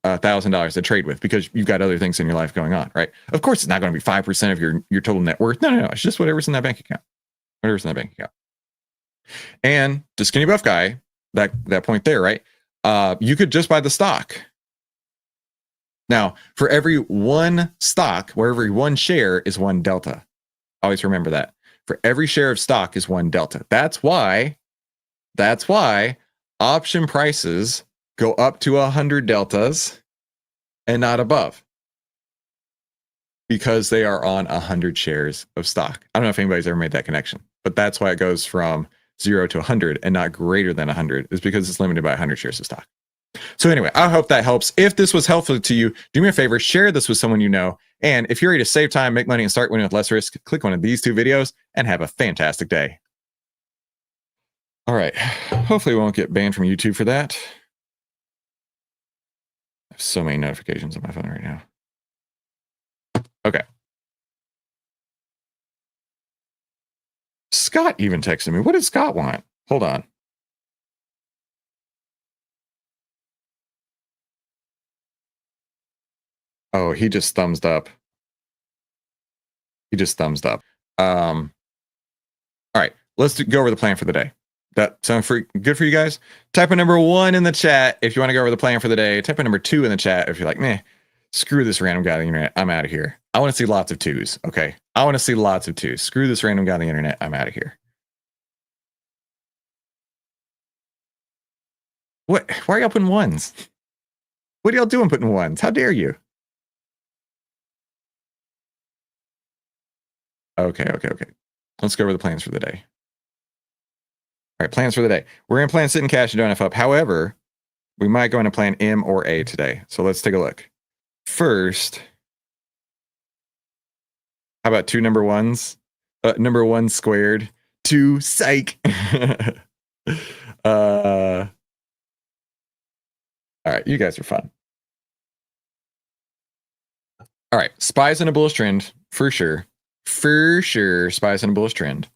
S3: $1,000 to trade with because you've got other things in your life going on, right? Of course, it's not going to be 5% of your total net worth. No. It's just whatever's in that bank account. And to skinny buff guy, that point there, right? You could just buy the stock. Now, for every one stock, where every one share is one delta. Always remember that. For every share of stock is one delta. That's why option prices go up to 100 deltas and not above, because they are on 100 shares of stock. I don't know if anybody's ever made that connection, but that's why it goes from 0 to 100 and not greater than 100, is because it's limited by 100 shares of stock. So anyway, I hope that helps. If this was helpful to you, do me a favor, share this with someone you know. And if you're ready to save time, make money, and start winning with less risk, click one of these 2 videos and have a fantastic day. All right. Hopefully we won't get banned from YouTube for that. I have so many notifications on my phone right now. Okay. Scott even texted me. What did Scott want? Hold on. Oh, he just thumbs up. He just thumbs up. All right, let's go over the plan for the day. That sound good for you guys? Type in number 1 in the chat if you want to go over the plan for the day. Type in number 2 in the chat if you're like, meh, screw this random guy on the internet. I'm out of here. I want to see lots of 2s. Okay. I want to see lots of 2s. Screw this random guy on the internet. I'm out of here. What? Why are y'all putting 1s? What are y'all doing putting 1s? How dare you? Okay. Let's go over the plans for the day. All right, plans for the day. We're going to plan sit in cash and don't F up. However, we might go into plan M or A today. So let's take a look. First, how about 2 number 1s? Number 1 squared. 2 psych. All right, you guys are fun. All right, spies in a bullish trend, for sure. For sure, spies in a bullish trend.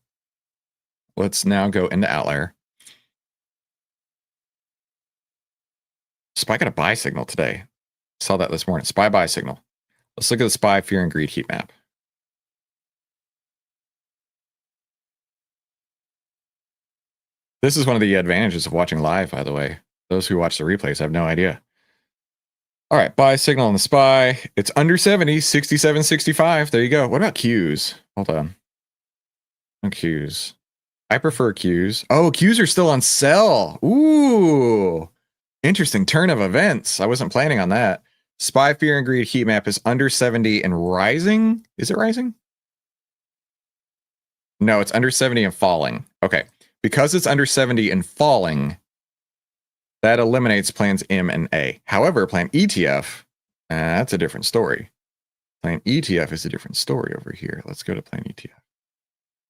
S3: Let's now go into OVTLYR. SPY got a buy signal today. Saw that this morning. SPY buy signal. Let's look at the SPY fear and greed heat map. This is one of the advantages of watching live, by the way. Those who watch the replays have no idea. All right, buy signal on the SPY. It's under 70, 67, 65. There you go. What about Qs? Hold on. No Qs. I prefer Qs. Oh, Qs are still on sell. Ooh. Interesting turn of events. I wasn't planning on that. SPY fear and greed heat map is under 70 and rising. Is it rising? No, it's under 70 and falling. Okay. Because it's under 70 and falling, that eliminates plans M and A. However, plan ETF, that's a different story. Plan ETF is a different story over here. Let's go to plan ETF.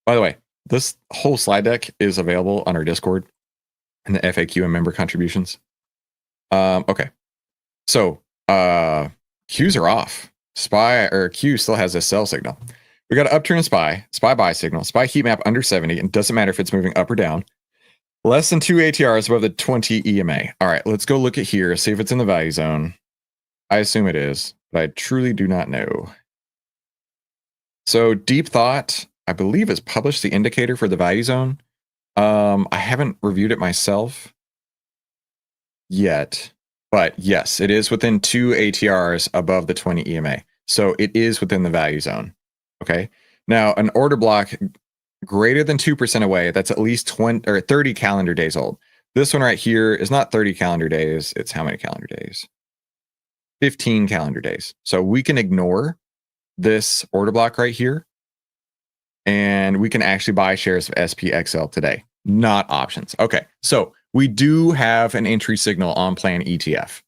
S3: By the way, this whole slide deck is available on our Discord in the FAQ and member contributions. Okay. So Qs are off. SPY or Q still has a sell signal. We got an upturn in SPY buy signal, SPY heat map under 70, and doesn't matter if it's moving up or down. Less than 2 ATRs above the 20 EMA. All right, let's go look at here, see if it's in the value zone. I assume it is, but I truly do not know. So Deep Thought, I believe, has published the indicator for the value zone. I haven't reviewed it myself yet, but yes, it is within 2 ATRs above the 20 EMA. So it is within the value zone. Okay. Now, an order block greater than 2% away, that's at least 20 or 30 calendar days old. This one right here is not 30 calendar days. It's how many calendar days? 15 calendar days. So we can ignore this order block right here, and we can actually buy shares of SPXL today, not options. Okay. So we do have an entry signal on plan ETF.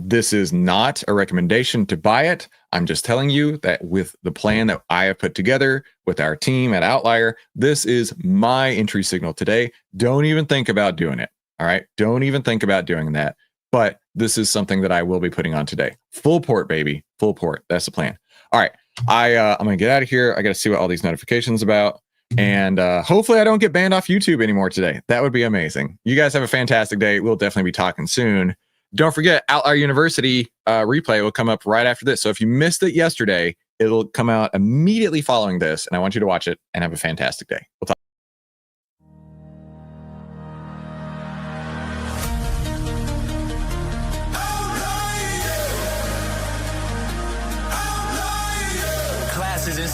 S3: This is not a recommendation to buy it. I'm just telling you that with the plan that I have put together with our team at OVTLYR, this is my entry signal today. Don't even think about doing it. All right. Don't even think about doing that. But this is something that I will be putting on today. Full port, baby. Full port. That's the plan. All right. I'm going to get out of here. I got to see what all these notifications about. And hopefully I don't get banned off YouTube anymore today. That would be amazing. You guys have a fantastic day. We'll definitely be talking soon. Don't forget, OVTLYR University replay will come up right after this. So if you missed it yesterday, it'll come out immediately following this. And I want you to watch it and have a fantastic day. We'll talk.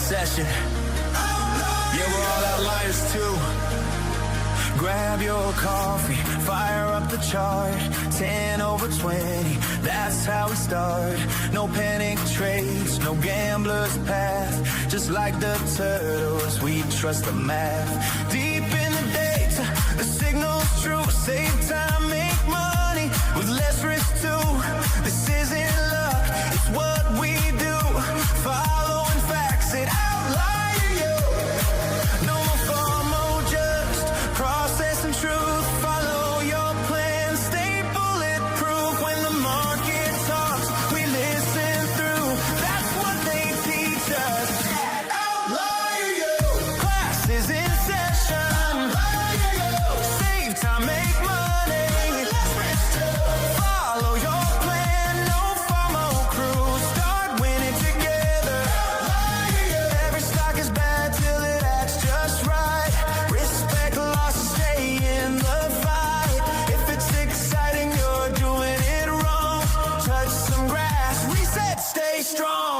S1: session. Yeah, we're all outliers too. Grab your coffee, fire up the chart. 10 over 20, that's how we start. No panic trades, no gambler's path. Just like the turtles, we trust the math. Deep in the data, the signal's true. Save time, make money with less risk too. This isn't luck, it's what we do. Following facts, it outlier you. No more FOMO, just process and truth. Follow your plan, stay bulletproof. When the market talks, we listen through. That's what they teach us. Outlier you. Class is in session. Save time, make money. Follow your plan, no FOMO crew. Start winning together. Every stock is bad till it acts just right. Respect losses, stay in the fight. If it's exciting, you're doing it wrong. Touch some grass, reset, stay strong.